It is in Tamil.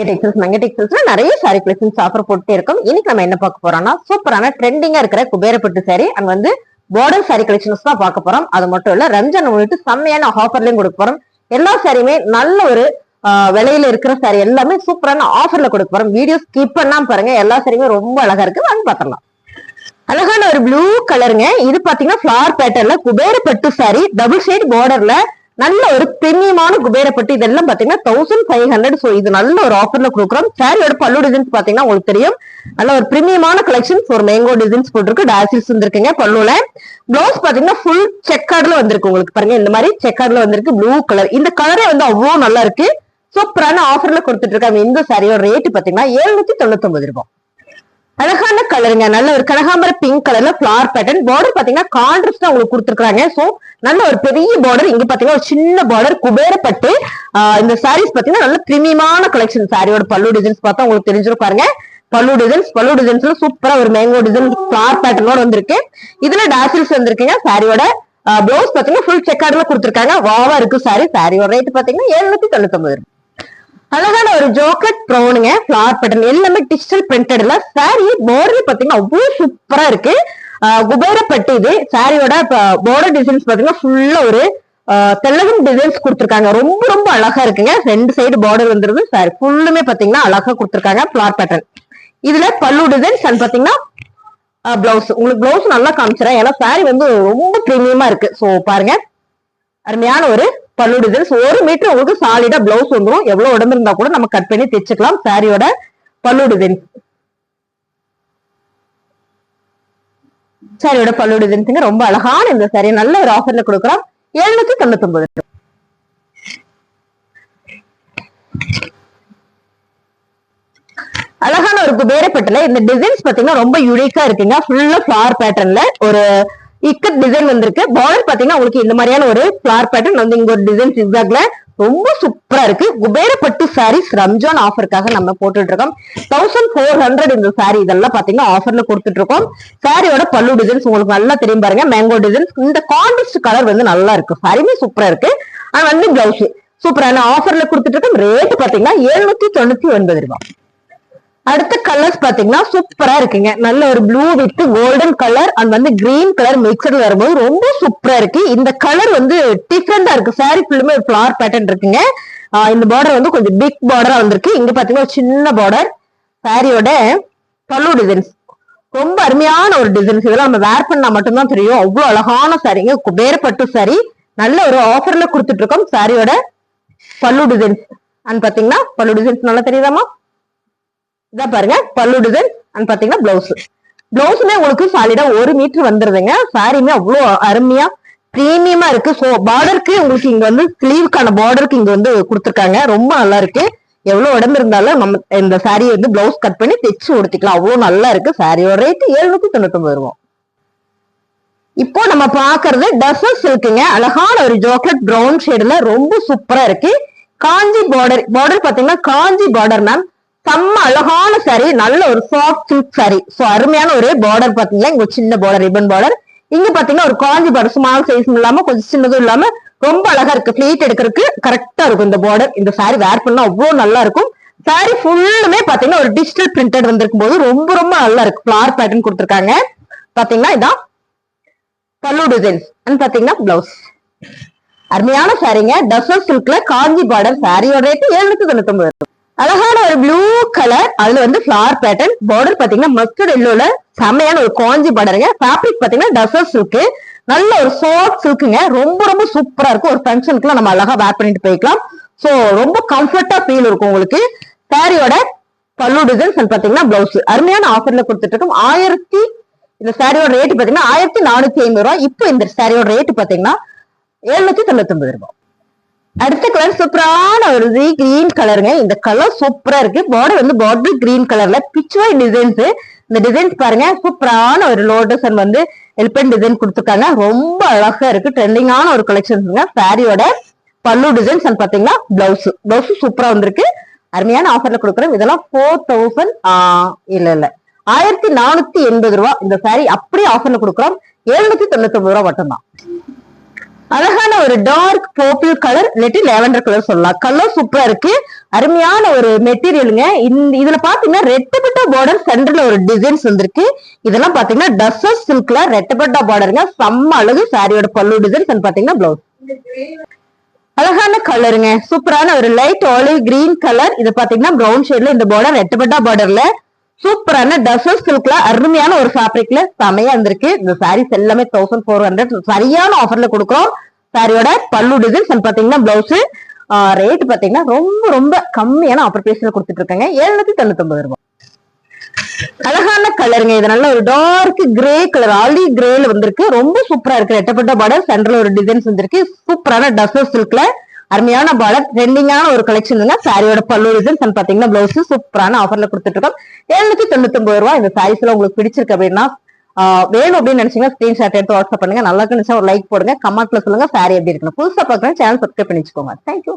டெக்ஸ்டைல்ஸ்ல நிறைய சாரி கலெக்ஷன்ஸ் ஆஃபர் போட்டுட்டே இருக்கும். இன்னைக்கு நம்ம என்ன பார்க்க போறோம்னா சூப்பரான ட்ரெண்டிங்கா இருக்கிற குபேரப்பட்டு சாரி அண்ட் வந்து பார்டர் சாரி கலெக்ஷன்ஸ் தான் பார்க்க போறோம். அது மட்டும் இல்ல ரம்ஜான் முன்னிட்டு செம்மையான ஆஃபர்லயும் கொடுக்க போறோம். எல்லா சாரியுமே நல்ல ஒரு விலையில இருக்கிற சாரி எல்லாமே சூப்பரான ஆஃபர்ல கொடுக்க போறோம். வீடியோ ஸ்கிப் பண்ணாம பாருங்க. எல்லா சாரியுமே ரொம்ப அழகா இருக்கு, வாங்க பாத்திரலாம். அழகான ஒரு ப்ளூ கலருங்க. இது பாத்தீங்கன்னா ஃபிளவர் பேட்டர்ல குபேரப்பட்டு சாரி, டபுள் ஷேட் பார்டர்ல நல்ல ஒரு பிரீமியமான குபேரப்பட்டு. இதெல்லாம் பாத்தீங்கன்னா 1500. சோ இது நல்ல ஒரு ஆஃபர்ல கொடுக்குறோம். சாரியோட பல்லு டிசைன்ஸ் பாத்தீங்கன்னா உங்களுக்கு தெரியும், நல்ல ஒரு பிரீமியமான கலெக்ஷன். ஒரு மேங்கோ டிசைன்ஸ் போட்டிருக்கு, டாசில்ஸ் வந்திருக்குங்க பல்லுல. பிளவுஸ் பாத்தீங்கன்னா ஃபுல் செக்கார்ட்ல வந்திருக்கு. உங்களுக்கு பாருங்க இந்த மாதிரி செக்கார்ட்ல வந்திருக்கு ப்ளூ கலர். இந்த கலரே வந்து அவ்வளவு நல்லா இருக்கு. சூப்பரான ஆஃபர்ல கொடுத்துட்டு இருக்காங்க. இந்த சாரியோட ரேட் பாத்தீங்கன்னா 799 ரூபாய். அழகான கலருங்க, நல்ல ஒரு கனகாம்பர பிங்க் கலர்ல ஃபிளவர் பேட்டர்ன். பார்டர் பாத்தீங்கன்னா கான்ட்ராஸ்டா உங்களுக்கு கொடுத்துருக்காங்க. சோ நல்ல ஒரு பெரிய பார்டர், இங்க பாத்தீங்கன்னா ஒரு சின்ன பார்டர் குபேரப்பட்டு. இந்த சாரீஸ் பாத்தீங்கன்னா நல்ல பிரீமியமான கலெக்ஷன். சாரியோட பல்லு டிசைன்ஸ் பார்த்தா உங்களுக்கு தெரிஞ்சிரும் பாருங்க. பல்லு டிசைன்ஸ்ல சூப்பரா ஒரு மேங்கோ டிசைன் ஃபிளவர் பேட்டர்னோட வந்திருக்கு. இதுல டாசில்ஸ் வந்திருக்குங்க. சாரியோட பிளவுஸ் பாத்தீங்கன்னா ஃபுல் செக்கார்ட்ல கொடுத்துருக்காங்க. வாவா இருக்கு சாரி. சாரியோட ரேட் பாத்தீங்கன்னா 799 ரூபாய். அழகான ஒரு ஜாக்கெட் ப்ரௌனுங்க, ஃபிளவர் பேட்டர்ன் எல்லாமே டிஜிட்டல் பிரிண்டட்ல. சாரி பார்டர் பாத்தீங்கன்னா அவ்வளவு சூப்பரா இருக்கு. குபேரப்பட்டு இது. சாரியோட பார்டர் டிசைன்ஸ் பாத்தீங்கன்னா ஃபுல்லா ஒரு தெல்லகம் டிசைன்ஸ் கொடுத்துருக்காங்க. ரொம்ப ரொம்ப அழகா இருக்குங்க. ரெண்டு சைடு பார்டர் வந்துருது. சாரி ஃபுல்லுமே பாத்தீங்கன்னா அழகா கொடுத்துருக்காங்க ஃபிளவர் பேட்டர்ன். இதுல பல்லு டிசைன்ஸ் அண்ட் பாத்தீங்கன்னா பிளவுஸ். உங்களுக்கு பிளவுஸ் நல்லா காமிச்சிடறேன், ஏன்னா சாரி வந்து ரொம்ப பிரீமியமா இருக்கு. சோ பாருங்க, அருமையான ஒரு பல்லு டிசைன்ஸ். 1 மீட்டர் உங்களுக்கு சாலிடா பிளவுஸ் வந்துடும். எவ்வளவு உடம்பு இருந்தா கூட நம்ம கட் பண்ணி தைச்சுக்கலாம். சாரியோட பல்லு டிசைன்ஸ். சாரியோட பல்லு டிசைன்ஸுங்க ரொம்ப அழகான இந்த சாரி நல்ல ஒரு ஆஃபர்ல கொடுக்குறோம். 799. அழகான ஒரு குபேரப்பட்டுல இந்த டிசைன்ஸ் பாத்தீங்கன்னா ரொம்ப யூனிக்கா இருக்குங்க. ஃபுல்லா ஃபிளவர் பேட்டர்ன்ல ஒரு இக்கட் டிசைன் வந்திருக்கு. பார்டர் பாத்தீங்கன்னா உங்களுக்கு இந்த மாதிரியான ஒரு ஃபிளவர் பேட்டர்ன் வந்து இங்க ஒரு டிசைன் சிக்ஸாக்ல ரொம்ப சூப்பரா இருக்கு. குபேரப்பட்டு சாரீஸ் ரம்ஜான் ஆஃபருக்காக நம்ம போட்டுட்டு இருக்கோம். 1400 இந்த சாரி. இதெல்லாம் பாத்தீங்கன்னா ஆஃபர்ல கொடுத்துட்டு இருக்கோம். சாரியோட பல்லு டிசைன்ஸ் உங்களுக்கு நல்லா தெரியும் பாருங்க, மேங்கோ டிசைன்ஸ். இந்த கான்ட்ராஸ்ட் கலர் வந்து நல்லா இருக்கு. சாரியுமே சூப்பரா இருக்கு. ஆனா வந்து பிளவுஸ் சூப்பரான ஆஃபர்ல கொடுத்துட்டு இருக்கோம். ரேட் பாத்தீங்கன்னா 799 ரூபாய். அடுத்த கலர்ஸ் பாத்தீங்கன்னா சூப்பரா இருக்குங்க. நல்ல ஒரு blue with golden colour and வந்து கிரீன் கலர் மிக்சர் வரும்போது ரொம்ப சூப்பரா இருக்கு. இந்த கலர் வந்து டிஃப்ரெண்டா இருக்கு. சாரி ஃபுல்லுமே ஒரு ஃபிளவர் பேட்டர்ன் இருக்குங்க. இந்த பார்டர் வந்து கொஞ்சம் பிக் பார்டரா வந்திருக்கு. இங்க பாத்தீங்கன்னா ஒரு சின்ன பார்டர். சாரியோட பல்லு டிசைன்ஸ் ரொம்ப அருமையான ஒரு டிசைன்ஸ். இதெல்லாம் நம்ம வேர் பண்ணா மட்டும்தான் தெரியும். அவ்வளவு அழகான சாரிங்க. குபேரப்பட்டு சாரி நல்ல ஒரு ஆஃபர்ல கொடுத்துட்டு இருக்கோம். சாரியோட பல்லு டிசைன்ஸ் அண்ட் பாத்தீங்கன்னா பல்லு டிசைன்ஸ் நல்லா தெரியுதாமா? இதான் பாருங்க பல்லு டிசைன் அண்ட் பாத்தீங்கன்னா பிளவுஸுமே உங்களுக்கு சாலிடா 1 மீட்டர் வந்துருதுங்க. சாரியுமே அவ்வளவு அருமையா பிரீமியமா இருக்கு. சோ பார்டருக்கு உங்களுக்கு இங்க வந்து ஸ்லீவுக்கான பார்டருக்கு இங்க வந்து கொடுத்துருக்காங்க. ரொம்ப நல்லா இருக்கு. எவ்வளவு உடம்பு இருந்தாலும் நம்ம இந்த சாரியை வந்து பிளவுஸ் கட் பண்ணி தைச்சு கொடுத்துக்கலாம். அவ்வளவு நல்லா இருக்கு. சாரியோட ரேட் 799 ரூபாய். இப்போ நம்ம பாக்குறது டசர் சில்க்குங்க. அழகான ஒரு சாக்லேட் பிரவுன் ஷேடுல ரொம்ப சூப்பரா இருக்கு. காஞ்சி பார்டர் பாத்தீங்கன்னா காஞ்சி பார்டர் மேம். செம்ம அழகான சாரி, நல்ல ஒரு சாஃப்ட் சில்க் சாரி. சோ அருமையான ஒரு பார்டர் பாத்தீங்கன்னா இங்க சின்ன பார்டர், ரிப்பன் பார்டர். இங்க பாத்தீங்கன்னா ஒரு காஞ்சி பார்டர், ஸ்மால் சைஸ் இல்லாம கொஞ்சம் சின்னதும் இல்லாம ரொம்ப அழகா இருக்கு. பிளீட் எடுக்கிறதுக்கு கரெக்டா இருக்கும் இந்த பார்டர். இந்த சாரி வேர் பண்ணா அவ்வளவு நல்லா இருக்கும். சாரி ஃபுல்லுமே பாத்தீங்கன்னா ஒரு டிஜிட்டல் பிரிண்டட் வந்திருக்கும் போது ரொம்ப ரொம்ப நல்லா இருக்கு. ஃபிளவர் பேட்டர்ன் கொடுத்துருக்காங்க. பாத்தீங்கன்னா இதான் பல்லு டிசைன்ஸ் அண்ட் பாத்தீங்கன்னா பிளவுஸ். அருமையான சாரிங்க. டசர் சில்க்ல காஞ்சி பார்டர். சாரியோட ரேட் 799 ரூபாய். அழகான ஒரு ப்ளூ கலர், அதுல வந்து ஃபிளவர் பேட்டர்ன். பார்டர் பாத்தீங்கன்னா மஸ்டர்ட் எல்லோல செமையான ஒரு காஞ்சி பார்டருங்க. ஃபேப்ரிக் பாத்தீங்கன்னா டசர் சில்க். நல்ல ஒரு சாஃப்ட் சில்க்குங்க. ரொம்ப ரொம்ப சூப்பரா இருக்கும். ஒரு ஃபங்க்ஷனுக்குலாம் நம்ம அழகா வேர் பண்ணிட்டு போய்க்கலாம். சோ ரொம்ப கம்ஃபர்ட்டா ஃபீல் இருக்கும் உங்களுக்கு. சாரியோட பல்லு டிசைன்ஸ் பாத்தீங்கன்னா பிளவுஸ் அருமையான ஆஃபர்ல கொடுத்துட்டு இருக்கோம். இந்த சாரியோட ரேட் பாத்தீங்கன்னா 1450 ரூபாய். இப்போ இந்த சாரியோட ரேட் பாத்தீங்கன்னா 799 ரூபாய். அடுத்த கலர் சூப்பரான ஒரு கிரீன் கலருங்க. இந்த கலர் சூப்பரா இருக்கு. பார்டர் வந்து பார்டர் கிரீன் கலர்ல பிச்வாய் டிசைன்ஸ். இந்த டிசைன்ஸ் பாருங்க, சூப்பரான ஒரு லோட்டஸ் அண்ட் வந்து எலிபென்ட் டிசைன் கொடுத்துருக்காங்க. ரொம்ப அழகா இருக்கு. ட்ரெண்டிங்கான ஒரு கலெக்ஷன்ஸ்ங்க. சாரியோட பல்லு டிசைன்ஸ் அண்ட் பாத்தீங்கன்னா பிளவுஸ் சூப்பரா வந்திருக்கு. அருமையான ஆஃபர்ல கொடுக்குறோம். இதெல்லாம் 4000 இல்ல 1480 ரூபாய். இந்த சாரி அப்படியே ஆஃபர்ல கொடுக்குறோம். 799 ரூபாய் மட்டும்தான். அழகான ஒரு டார்க் பர்பிள் கலர் இல்லாட்டி லேவண்டர் கலர் சொல்லலாம். கலர் சூப்பரா இருக்கு. அருமையான ஒரு மெட்டீரியலுங்க. இதுல பாத்தீங்கன்னா ரெட்டப்பட்டா பார்டர் சென்டர்ல ஒரு டிசைன்ஸ் வந்திருக்கு. இதெல்லாம் பாத்தீங்கன்னா டஸ்ஸர் சில்க்ல ரெட்டப்பட்டா பார்டருங்க. செம்ம அழகு. சாரியோட பல்லு டிசைன்ஸ் பாத்தீங்கன்னா பிளவுஸ். அழகான கலருங்க. சூப்பரான ஒரு லைட் ஆலிவ் கிரீன் கலர். இது பாத்தீங்கன்னா பிரவுன் ஷேட்ல இந்த பார்டர் ரெட்டப்பட்டா பார்டர்ல சூப்பரான டசர் சில்க்ல அருமையான ஒரு ஃபேப்ரிக்ல செமையா இருந்திருக்கு. இந்த சாரீஸ் எல்லாமே 1400 சரியான ஆஃபர்ல கொடுக்குறோம். சாரியோட பல்லு டிசைன்ஸ் பாத்தீங்கன்னா பிளவுஸ் ரேட் பாத்தீங்கன்னா ரொம்ப ரொம்ப கம்மியான ஆஃபர் பிரைஸ்ல கொடுத்துட்டு இருக்காங்க. 799 ரூபாய். அழகான கலருங்க. இது நல்ல ஒரு டார்க் கிரே கலர் ஆலிவ் கிரேல வந்திருக்கு. ரொம்ப சூப்பரா இருக்கு. ரெட்டப்பட்ட பார்டர் சென்டர்ல ஒரு டிசைன்ஸ் வந்திருக்கு. சூப்பரான டசர் சில்க்ல அருமையான பார்டர் ட்ரெண்டிங்கான ஒரு கலெக்ஷன். சாரியோட பல்லு டிசைன்ஸ் பாத்தீங்கன்னா பிளவுஸ் சூப்பரான ஆஃபர்ல கொடுத்துட்டு இருக்கோம். 799 ரூபாய். இந்த சாரீஸ் எல்லாம் உங்களுக்கு பிடிச்சிருக்கு அப்படின்னா வேணும் அப்படின்னு நினைச்சீங்கன்னா ஸ்கிரீன்ஷாட் எடுத்து வாட்ஸ்அப் பண்ணுங்க. நல்லா இருந்துச்சா ஒரு லைக் போடுங்க. கமெண்ட்ல சொல்லுங்க சாரி எப்படி இருக்குன்னு. புதுசா பாக்குறேன் சேனல் சப்ஸ்கிரைப் பண்ணி வச்சுக்கோங்க. தேங்க்யூ.